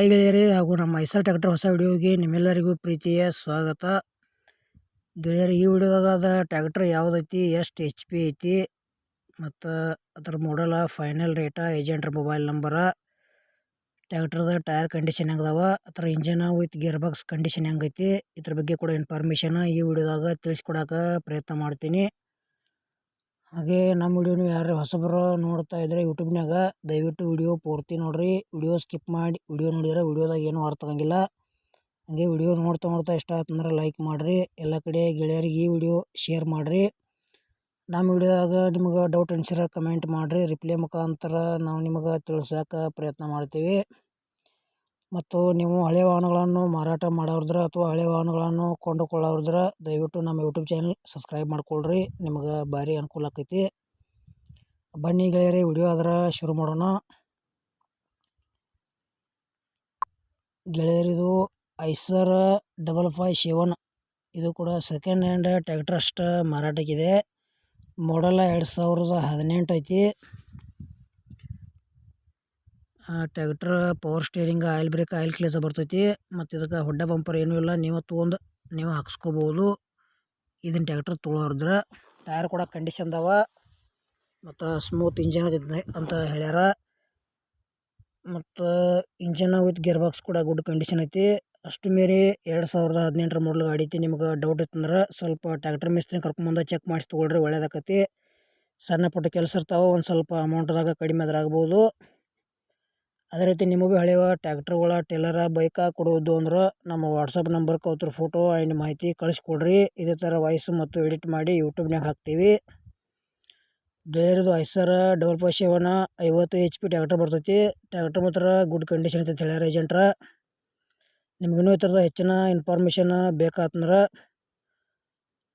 Hi ಗೆಳೆಯರೇ ಹಾಗೂ ನಮ್ಮ ಐಸರ್ ಟ್ರ್ಯಾಕ್ಟರ್ ಹೊಸ ವಿಡಿಯೋಗೆ ನಿಮ್ಮೆಲ್ಲರಿಗೂ ಪ್ರೀತಿಯ ಸ್ವಾಗತ. ಗೆಳೆಯರು, ಈ ವಿಡಿಯೋದಾಗ ಟ್ರ್ಯಾಕ್ಟರ್ ಯಾವುದೈತಿ, ಎಷ್ಟು HP ಐತಿ ಮತ್ತು ಅದರ ಮಾಡಲ, ಫೈನಲ್ ರೇಟ, ಏಜೆಂಟ್ರ ಮೊಬೈಲ್ ನಂಬರ, ಟ್ರ್ಯಾಕ್ಟರ್ದ ಟೈರ್ ಕಂಡೀಷನ್ ಹೆಂಗದಾವ, ಅದರ engine with gear box condition ಹೆಂಗೈತಿ, ಇದ್ರ ಬಗ್ಗೆ ಕೂಡ ಇನ್ಫಾರ್ಮೇಷನ್ ಈ ವಿಡಿಯೋದಾಗ ತಿಳಿಸ್ಕೊಡಕ್ಕೆ ಪ್ರಯತ್ನ ಮಾಡ್ತೀನಿ. ಹಾಗೆ ನಮ್ಮ ವಿಡಿಯೋನು ಯಾರು ಹೊಸಬರು ನೋಡ್ತಾ ಇದ್ರೆ ಯೂಟ್ಯೂಬ್ನಾಗ ದಯವಿಟ್ಟು ವಿಡಿಯೋ ಪೂರ್ತಿ ನೋಡ್ರಿ. ವಿಡಿಯೋ ಸ್ಕಿಪ್ ಮಾಡಿ ವಿಡಿಯೋ ನೋಡಿದ್ರೆ ವಿಡಿಯೋದಾಗ ಏನೂ ಅರ್ಥ ಆಗಂಗಿಲ್ಲ. ಹಾಗೆ ವಿಡಿಯೋ ನೋಡ್ತಾ ಇಷ್ಟ ಆಯ್ತಂದ್ರೆ ಲೈಕ್ ಮಾಡಿರಿ. ಎಲ್ಲ ಕಡೆ ಗೆಳೆಯರಿಗೆ ಈ ವಿಡಿಯೋ ಶೇರ್ ಮಾಡಿರಿ. ನಮ್ಮ ವಿಡಿಯೋದಾಗ ನಿಮಗೆ ಡೌಟ್ ಅನ್ಸಿರ ಕಮೆಂಟ್ ಮಾಡಿರಿ. ರಿಪ್ಲೈ ಮುಖಾಂತರ ನಾವು ನಿಮಗೆ ತಿಳಿಸೋಕೆ ಪ್ರಯತ್ನ ಮಾಡ್ತೀವಿ. ಮತ್ತು ನೀವು ಹಳೆ ವಾಹನಗಳನ್ನು ಮಾರಾಟ ಮಾಡೋರಿದ್ರೆ ಅಥವಾ ಹಳೆ ವಾಹನಗಳನ್ನು ಕೊಂಡುಕೊಳ್ಳೋರಿದ್ರೆ ದಯವಿಟ್ಟು ನಮ್ಮ ಯೂಟ್ಯೂಬ್ ಚಾನಲ್ ಸಬ್ಸ್ಕ್ರೈಬ್ ಮಾಡ್ಕೊಳ್ರಿ. ನಿಮಗೆ ಭಾರಿ ಅನುಕೂಲ ಆಕೈತಿ. ಬನ್ನಿ ಗೆಳೆಯರೇ, ವಿಡಿಯೋ ಆದ್ರೆ ಶುರು ಮಾಡೋಣ. ಗೆಳೆಯರಿದು ಐಸರ್ 557, ಇದು ಕೂಡ ಸೆಕೆಂಡ್ ಹ್ಯಾಂಡ್ ಟ್ರ್ಯಾಕ್ಟರ್ ಅಷ್ಟು ಮಾರಾಟಕ್ಕಿದೆ. ಮಾಡಲ್ 2018 ಐತಿ. Tractor power steering, oil brake, oil clutch ಬರ್ತೈತಿ. ಮತ್ತು ಇದಕ್ಕೆ ಹೊಡ್ಡ ಬಂಪರ್ ಏನೂ ಇಲ್ಲ, ನೀವು ತೊಗೊಂಡು ನೀವು ಹಾಕ್ಸ್ಕೋಬೋದು ಇದನ್ನ ಟ್ರ್ಯಾಕ್ಟರ್ ತೊಗೊಳೋರಿದ್ರೆ. ಟೈರ್ ಕೂಡ ಕಂಡೀಷನ್ ಅದಾವ ಮತ್ತು ಸ್ಮೂತ್ ಇಂಜನ್ ಅಂತ ಹೇಳ್ಯಾರ. ಮತ್ತು ಇಂಜನ್ ವಿತ್ ಗೇರ್ ಬಾಕ್ಸ್ ಕೂಡ ಗುಡ್ ಕಂಡೀಷನ್ ಐತಿ. ಅಷ್ಟು ಮೀರಿ 2018 ಮಾಡಲ್ ಗಾಡಿ ಐತಿ. ನಿಮ್ಗೆ ಡೌಟ್ ಇತ್ತಂದ್ರೆ ಸ್ವಲ್ಪ ಟ್ರ್ಯಾಕ್ಟರ್ ಮಿಸ್ತ್ರಿ ಕರ್ಕೊಂಬಂದು ಚೆಕ್ ಮಾಡಿಸಿ ತೊಗೊಳ್ರಿ, ಒಳ್ಳೇದಾಕತಿ. ಸಣ್ಣ ಪುಟ್ಟ ಕೆಲಸ ಇರ್ತಾವೆ, ಒಂದು ಸ್ವಲ್ಪ ಅಮೌಂಟ್ದಾಗ ಕಡಿಮೆ ಆಗ್ಬೋದು. ಅದೇ ರೀತಿ ನಿಮಗೂ ಹಳೆಯ ಟ್ರ್ಯಾಕ್ಟರ್ಗಳ ಟೇಲರ ಬೈಕ ಕೊಡೋದು ಅಂದ್ರೆ ನಮ್ಮ ವಾಟ್ಸಪ್ ನಂಬರ್ಗೆ ಅವ್ರ ಫೋಟೋ ಆ್ಯಂಡ್ ಮಾಹಿತಿ ಕಳಿಸ್ಕೊಡ್ರಿ. ಇದೇ ಥರ ವಾಯ್ಸ್ ಮತ್ತು ಎಡಿಟ್ ಮಾಡಿ ಯೂಟ್ಯೂಬ್ನಾಗ ಹಾಕ್ತೀವಿ. ಗೆಳೆಯರದು ಐಸರ್ 557 50 HP ಟ್ರ್ಯಾಕ್ಟರ್ ಬರ್ತೈತಿ. ಟ್ರ್ಯಾಕ್ಟರ್ ಮಾತ್ರ ಗುಡ್ ಕಂಡೀಷನ್ ಐತೆ ಅಂತ ಹೇಳ್ಯಾರ ಏಜೆಂಟ್ರ. ನಿಮ್ಗಿನ್ನೂ ಈ ಥರದ ಹೆಚ್ಚಿನ ಇನ್ಫಾರ್ಮೇಷನ್ ಬೇಕಾತಂದ್ರೆ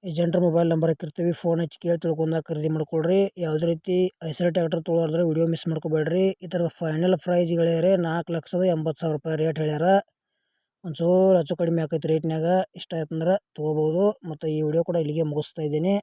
ಏಜೆಂಟ್ರ ಮೊಬೈಲ್ ನಂಬರ್ ಹಾಕಿರ್ತೀವಿ, ಫೋನ್ ಹಚ್ಚಿ ಕೇಳಿ ತಿಳ್ಕೊಂಡಾಗ ಖರೀದಿ ಮಾಡ್ಕೊಳ್ರಿ. ಯಾವುದೇ ರೀತಿ ಐಸರ್ ಟ್ರ್ಯಾಕ್ಟರ್ ತೊಗೊಳೋದ್ರೆ ವಿಡಿಯೋ ಮಿಸ್ ಮಾಡ್ಕೋಬೇಡ್ರಿ. ಈ ಥರದ ಫೈನಲ್ ಪ್ರೈಸ್ ಗೆಳೆಯರೇ 4,80,000 ರೂಪಾಯಿ ರೇಟ್ ಹೇಳ್ಯಾರ. ಒಂಚೂರು ಹೆಚ್ಚು ಕಡಿಮೆ ಆಕೈತಿ ರೇಟ್ನಾಗ. ಇಷ್ಟ ಆಯ್ತಂದ್ರೆ ತೊಗೋಬೋದು. ಮತ್ತು ಈ ವಿಡಿಯೋ ಕೂಡ ಇಲ್ಲಿಗೆ ಮುಗಿಸ್ತಾ ಇದ್ದೀನಿ.